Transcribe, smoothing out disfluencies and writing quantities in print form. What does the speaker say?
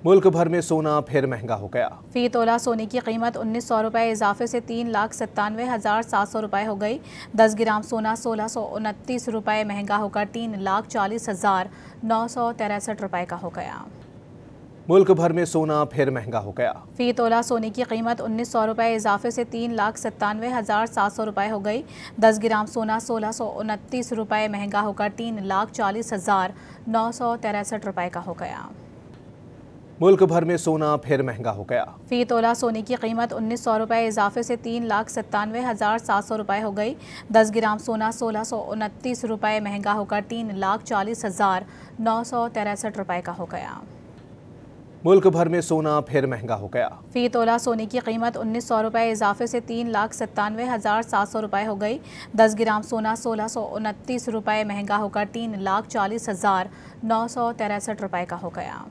मुल्क भर में सोना फिर महंगा हो गया। फी तोला सोने की कीमत 1900 रुपये इजाफे से 3,97,700 रुपये हो गई। 10 ग्राम सोना 1629 रुपये महंगा होकर 3,40,963 रुपये का हो गया। मुल्क भर में सोना फिर महंगा हो गया। फी तोला सोने की कीमत 1900 रुपये इजाफे से 3,97,700 रुपये हो गई। 10 ग्राम सोना 1629 रुपये महंगा होकर 3,40,963 रुपये का हो गया। मुल्क भर में सोना फिर महंगा हो गया। फी तोला सोने की कीमत 1900 रुपये इजाफे से 3,97,700 रुपये हो गई। 10 ग्राम सोना 1629 रुपये महंगा होकर 3,40,963 रुपये का हो गया। मुल्क भर में सोना फिर महंगा हो गया। फी तोला सोने की कीमत 1900 रुपये इजाफे से 3,97,700 रुपये हो गई। 10 ग्राम सोना 1629 रुपये महंगा होकर 3,40,963 रुपये का हो गया।